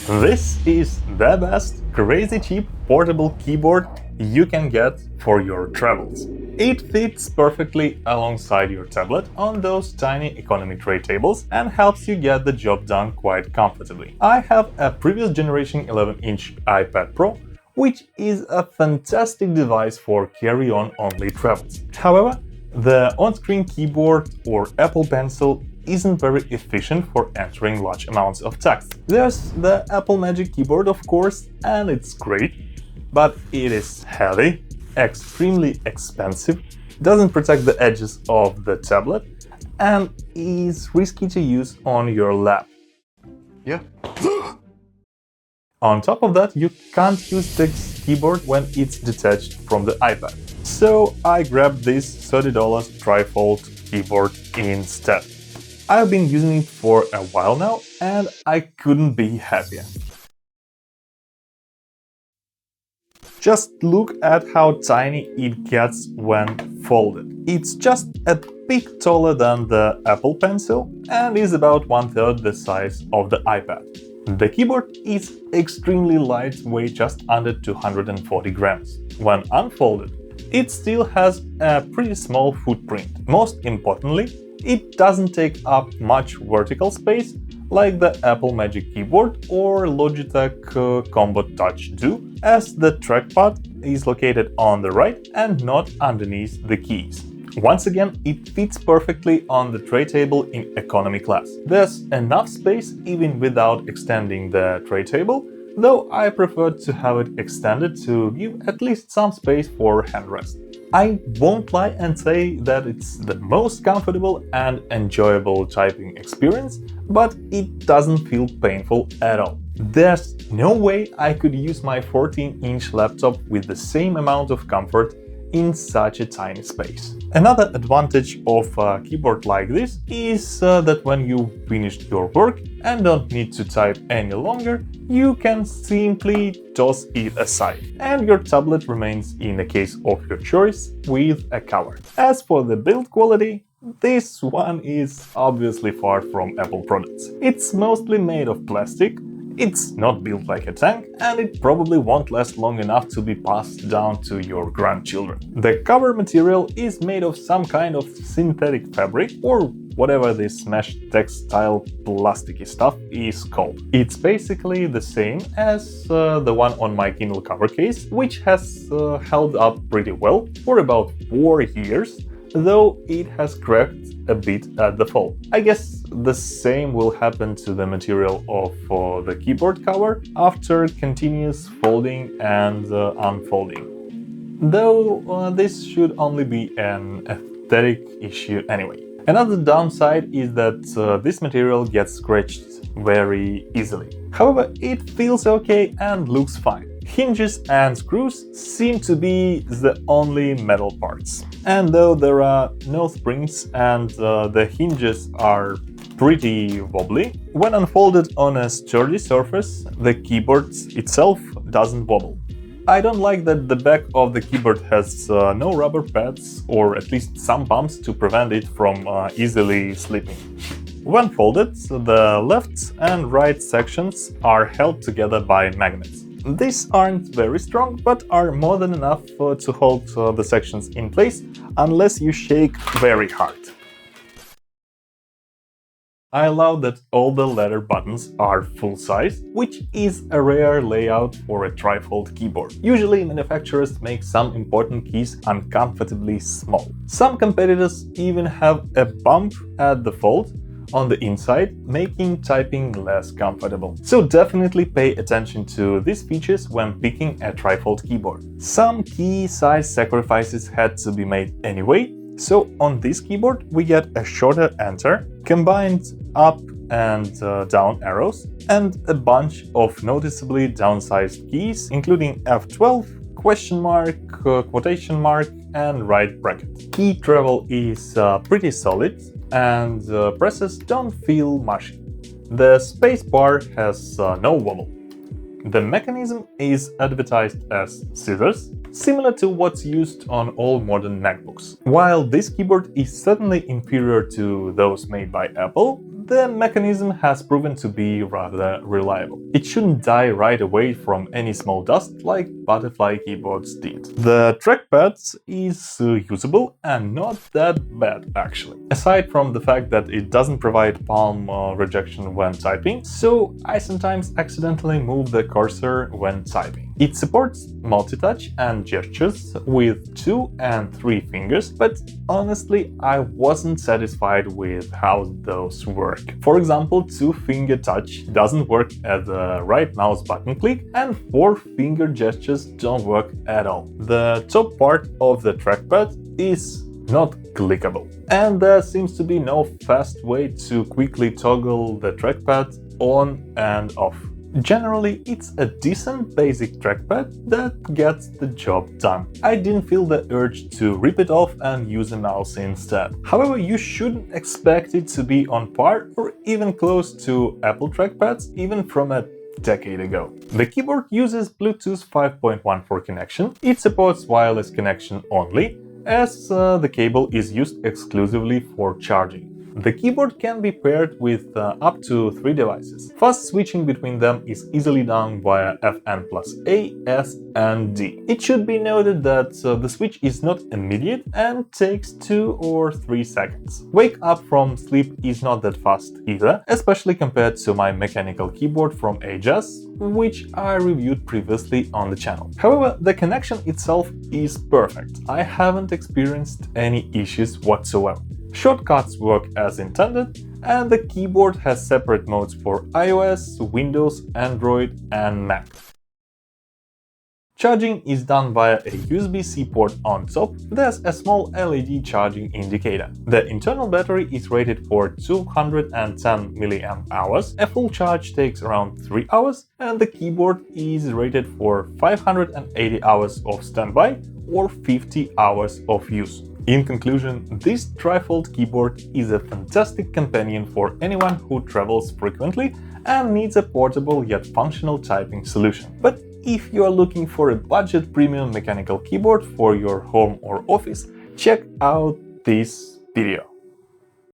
This is the best, crazy cheap portable keyboard you can get for your travels. It fits perfectly alongside your tablet on those tiny economy tray tables and helps you get the job done quite comfortably. I have a previous generation 11-inch iPad Pro, which is a fantastic device for carry-on only travels. However, the on-screen keyboard or Apple Pencil isn't very efficient for entering large amounts of text. There's the Apple Magic Keyboard, of course, and it's great, but it is heavy, extremely expensive, doesn't protect the edges of the tablet, and is risky to use on your lap. Yeah. On top of that, you can't use the keyboard when it's detached from the iPad. So I grabbed this $30 trifold keyboard instead. I've been using it for a while now, and I couldn't be happier. Just look at how tiny it gets when folded. It's just a bit taller than the Apple Pencil and is about 1/3 the size of the iPad. The keyboard is extremely light, weighs just under 240 grams. When unfolded, it still has a pretty small footprint. Most importantly, it doesn't take up much vertical space like the Apple Magic Keyboard or Logitech Combo Touch do, as the trackpad is located on the right and not underneath the keys. Once again, it fits perfectly on the tray table in economy class. There's enough space even without extending the tray table, though I prefer to have it extended to give at least some space for handrest. I won't lie and say that it's the most comfortable and enjoyable typing experience, but it doesn't feel painful at all. There's no way I could use my 14-inch laptop with the same amount of comfort in such a tiny space. Another advantage of a keyboard like this is that when you finished your work and don't need to type any longer, you can simply toss it aside, and your tablet remains in a case of your choice with a cover. As for the build quality, this one is obviously far from Apple products. It's mostly made of plastic. It's not built like a tank, and it probably won't last long enough to be passed down to your grandchildren. The cover material is made of some kind of synthetic fabric, or whatever this mesh textile plasticky stuff is called. It's basically the same as the one on my Kindle cover case, which has held up pretty well for about 4 years, though it has cracked a bit at the fall. I guess the same will happen to the material of the keyboard cover after continuous folding and unfolding. Though this should only be an aesthetic issue anyway. Another downside is that this material gets scratched very easily. However, it feels okay and looks fine. Hinges and screws seem to be the only metal parts. And though there are no springs and the hinges are pretty wobbly, when unfolded on a sturdy surface, the keyboard itself doesn't wobble. I don't like that the back of the keyboard has no rubber pads, or at least some bumps to prevent it from easily slipping. When folded, the left and right sections are held together by magnets. These aren't very strong, but are more than enough to hold the sections in place, unless you shake very hard. I love that all the letter buttons are full-size, which is a rare layout for a trifold keyboard. Usually manufacturers make some important keys uncomfortably small. Some competitors even have a bump at the fold on the inside, making typing less comfortable. So definitely pay attention to these features when picking a trifold keyboard. Some key size sacrifices had to be made anyway, so on this keyboard we get a shorter enter, combined up and down arrows, and a bunch of noticeably downsized keys, including F12, question mark, quotation mark, and right bracket. Key travel is pretty solid, and presses don't feel mushy. The spacebar has no wobble. The mechanism is advertised as scissors, similar to what's used on all modern MacBooks. While this keyboard is certainly inferior to those made by Apple, the mechanism has proven to be rather reliable. It shouldn't die right away from any small dust like butterfly keyboards did. The trackpad is usable and not that bad actually. Aside from the fact that it doesn't provide palm rejection when typing, so I sometimes accidentally move the cursor when typing. It supports multitouch and gestures with 2 and 3 fingers, but honestly I wasn't satisfied with how those work. For example, 2-finger touch doesn't work at the right mouse button click, and 4-finger gestures don't work at all. The top part of the trackpad is not clickable, and there seems to be no fast way to quickly toggle the trackpad on and off. Generally, it's a decent basic trackpad that gets the job done. I didn't feel the urge to rip it off and use a mouse instead. However, you shouldn't expect it to be on par or even close to Apple trackpads, even from a decade ago. The keyboard uses Bluetooth 5.1 for connection. It supports wireless connection only, as the cable is used exclusively for charging. The keyboard can be paired with up to 3 devices. Fast switching between them is easily done via Fn plus A, S and D. It should be noted that the switch is not immediate and takes 2 or 3 seconds. Wake up from sleep is not that fast either, especially compared to my mechanical keyboard from Ajas, which I reviewed previously on the channel. However, the connection itself is perfect. I haven't experienced any issues whatsoever. Shortcuts work as intended, and the keyboard has separate modes for iOS, Windows, Android and Mac. Charging is done via a USB-C port on top. There's a small LED charging indicator. The internal battery is rated for 210 mAh. A full charge takes around 3 hours, and the keyboard is rated for 580 hours of standby or 50 hours of use. In conclusion, this trifold keyboard is a fantastic companion for anyone who travels frequently and needs a portable yet functional typing solution. But if you are looking for a budget premium mechanical keyboard for your home or office, check out this video.